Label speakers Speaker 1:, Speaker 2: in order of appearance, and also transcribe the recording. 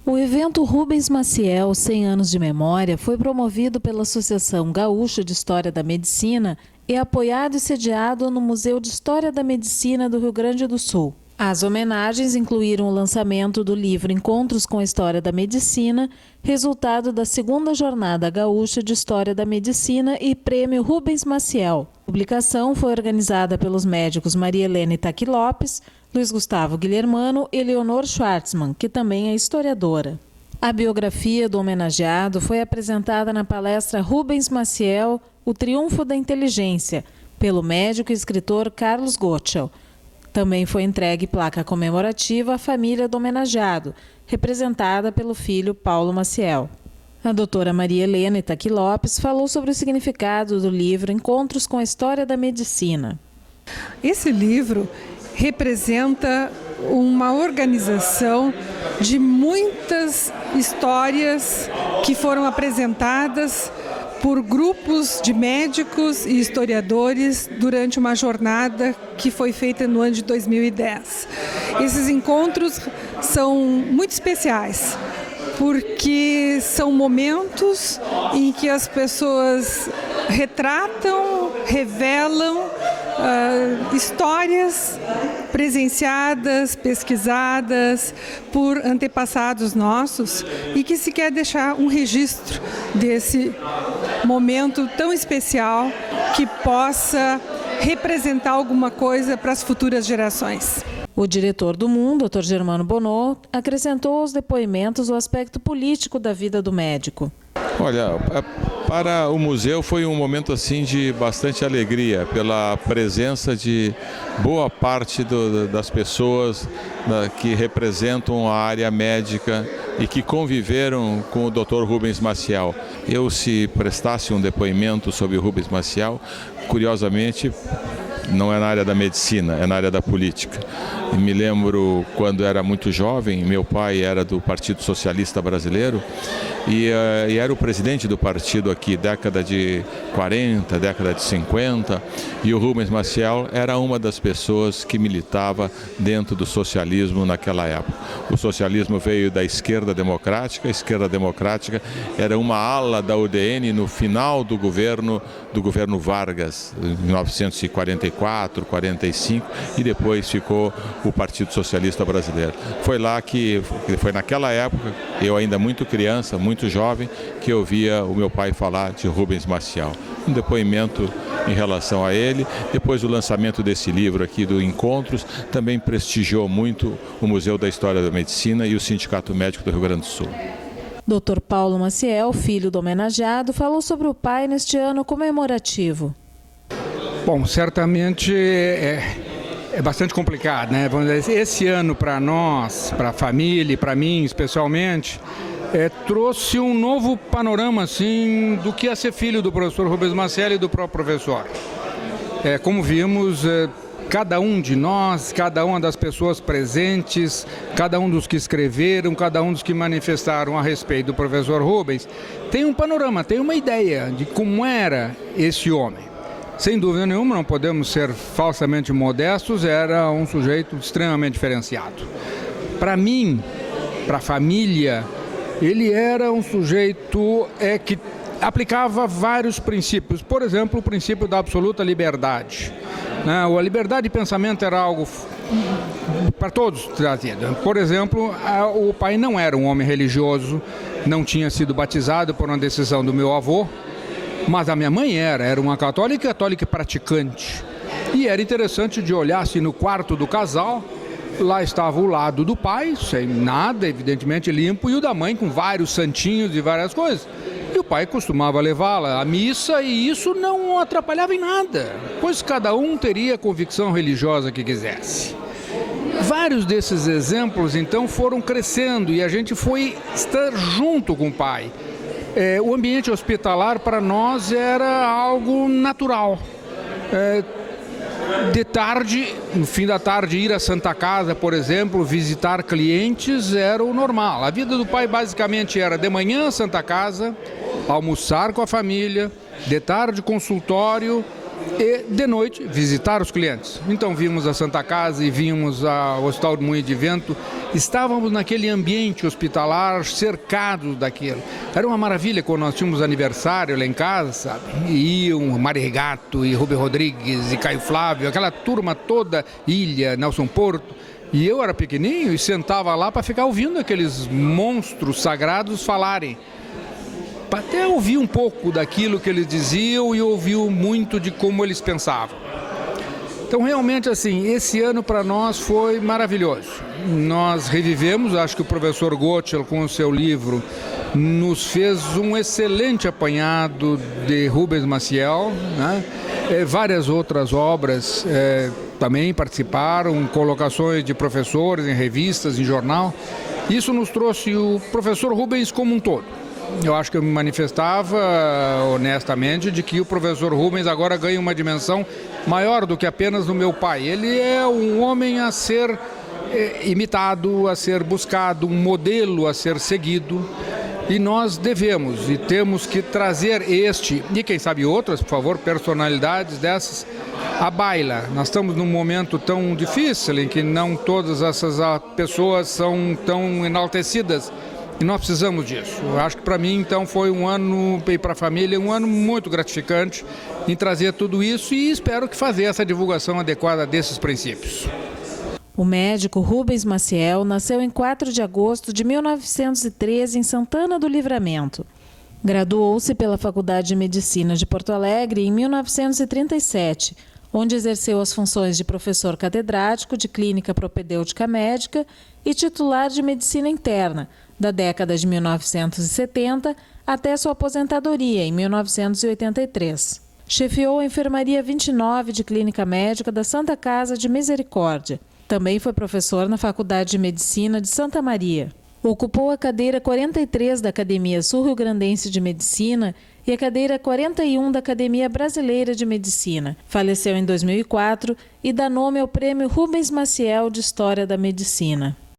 Speaker 1: O evento Rubens Maciel 100 anos de memória foi promovido pela Associação Gaúcha de História da Medicina e apoiado e sediado no Museu de História da Medicina do Rio Grande do Sul. As homenagens incluíram o lançamento do livro Encontros com a História da Medicina, resultado da segunda Jornada Gaúcha de História da Medicina e Prêmio Rubens Maciel. A publicação foi organizada pelos médicos Maria Helena Itaqui Lopes, Luiz Gustavo Guilhermano e Leonor Schwartzman, que também é historiadora. A biografia do homenageado foi apresentada na palestra Rubens Maciel, O Triunfo da Inteligência, pelo médico e escritor Carlos Gottschall. Também foi entregue placa comemorativa à família do homenageado, representada pelo filho Paulo Maciel. A doutora Maria Helena Itaqui Lopes falou sobre o significado do livro Encontros com a História da Medicina.
Speaker 2: Esse livro representa uma organização de muitas histórias que foram apresentadas por grupos de médicos e historiadores durante uma jornada que foi feita no ano de 2010. Esses encontros são muito especiais, porque são momentos em que as pessoas retratam, revelam histórias presenciadas, pesquisadas por antepassados nossos e que se quer deixar um registro desse momento tão especial que possa representar alguma coisa para as futuras gerações.
Speaker 1: O diretor do MUN, Dr. Germano Bonot, acrescentou aos depoimentos o aspecto político da vida do médico.
Speaker 3: Olha, para o museu foi um momento assim de bastante alegria pela presença de boa parte das pessoas que representam a área médica e que conviveram com o Dr. Rubens Maciel. Eu, se prestasse um depoimento sobre o Rubens Maciel, curiosamente, não é na área da medicina, é na área da política. E me lembro quando era muito jovem, meu pai era do Partido Socialista Brasileiro e era o presidente do partido aqui, década de 40, década de 50, e o Rubens Maciel era uma das pessoas que militava dentro do socialismo naquela época. O socialismo veio da esquerda democrática, a esquerda democrática era uma ala da UDN no final do governo Vargas, em 1944, 45, e depois ficou o Partido Socialista Brasileiro. Foi naquela época, eu ainda muito criança, muito jovem, que eu via o meu pai falar de Rubens Maciel. Um depoimento em relação a ele. Depois do lançamento desse livro aqui do Encontros, também prestigiou muito o Museu da História da Medicina e o Sindicato Médico do Rio Grande do Sul.
Speaker 1: Dr. Paulo Maciel, filho do homenageado, falou sobre o pai neste ano comemorativo.
Speaker 4: Bom, certamente é bastante complicado, né? Vamos dizer, esse ano para nós, para a família e para mim especialmente, trouxe um novo panorama assim, do que é ser filho do professor Rubens Maciel e do próprio professor. Como vimos, cada um de nós, cada uma das pessoas presentes, cada um dos que escreveram, cada um dos que manifestaram a respeito do professor Rubens, tem um panorama, tem uma ideia de como era esse homem. Sem dúvida nenhuma, não podemos ser falsamente modestos, era um sujeito extremamente diferenciado. Para mim, para a família, ele era um sujeito que aplicava vários princípios. Por exemplo, o princípio da absoluta liberdade. A liberdade de pensamento era algo para todos trazido. Por exemplo, o pai não era um homem religioso, não tinha sido batizado por uma decisão do meu avô, mas a minha mãe era uma católica praticante. E era interessante de olhar assim no quarto do casal, lá estava o lado do pai, sem nada, evidentemente limpo, e o da mãe com vários santinhos e várias coisas. E o pai costumava levá-la à missa e isso não atrapalhava em nada, pois cada um teria a convicção religiosa que quisesse. Vários desses exemplos, então, foram crescendo e a gente foi estar junto com o pai. O ambiente hospitalar para nós era algo natural. De tarde, no fim da tarde, ir à Santa Casa, por exemplo, visitar clientes era o normal. A vida do pai basicamente era de manhã Santa Casa, almoçar com a família, de tarde consultório e, de noite, visitar os clientes. Então, vimos a Santa Casa e vimos ao Hospital do Moinho de Vento. Estávamos naquele ambiente hospitalar, cercados daquilo. Era uma maravilha quando nós tínhamos aniversário lá em casa, sabe? E iam Mário Regato, e Rubem Rodrigues, e Caio Flávio, aquela turma toda, Ilha, Nelson Porto. E eu era pequenininho e sentava lá para ficar ouvindo aqueles monstros sagrados falarem. Até ouvi um pouco daquilo que eles diziam e ouvi muito de como eles pensavam. Então, realmente, assim, esse ano para nós foi maravilhoso. Nós revivemos, acho que o professor Gottschall, com o seu livro, nos fez um excelente apanhado de Rubens Maciel, né? Várias outras obras também participaram, colocações de professores em revistas, em jornal. Isso nos trouxe o professor Rubens como um todo. Eu acho que eu me manifestava honestamente de que o professor Rubens agora ganha uma dimensão maior do que apenas no meu pai. Ele é um homem a ser imitado, a ser buscado, um modelo a ser seguido. E nós devemos e temos que trazer este, e quem sabe outras, por favor, personalidades dessas, à baila. Nós estamos num momento tão difícil em que não todas essas pessoas são tão enaltecidas. E nós precisamos disso. Eu acho que para mim, então, foi um ano, e para a família, um ano muito gratificante em trazer tudo isso e espero que fazer essa divulgação adequada desses princípios.
Speaker 1: O médico Rubens Maciel nasceu em 4 de agosto de 1913 em Santana do Livramento. Graduou-se pela Faculdade de Medicina de Porto Alegre em 1937, onde exerceu as funções de professor catedrático de Clínica Propedêutica Médica e titular de Medicina Interna, da década de 1970 até sua aposentadoria, em 1983. Chefiou a Enfermaria 29 de Clínica Médica da Santa Casa de Misericórdia. Também foi professor na Faculdade de Medicina de Santa Maria. Ocupou a cadeira 43 da Academia Sul-Rio-Grandense de Medicina e a cadeira 41 da Academia Brasileira de Medicina. Faleceu em 2004 e dá nome ao Prêmio Rubens Maciel de História da Medicina.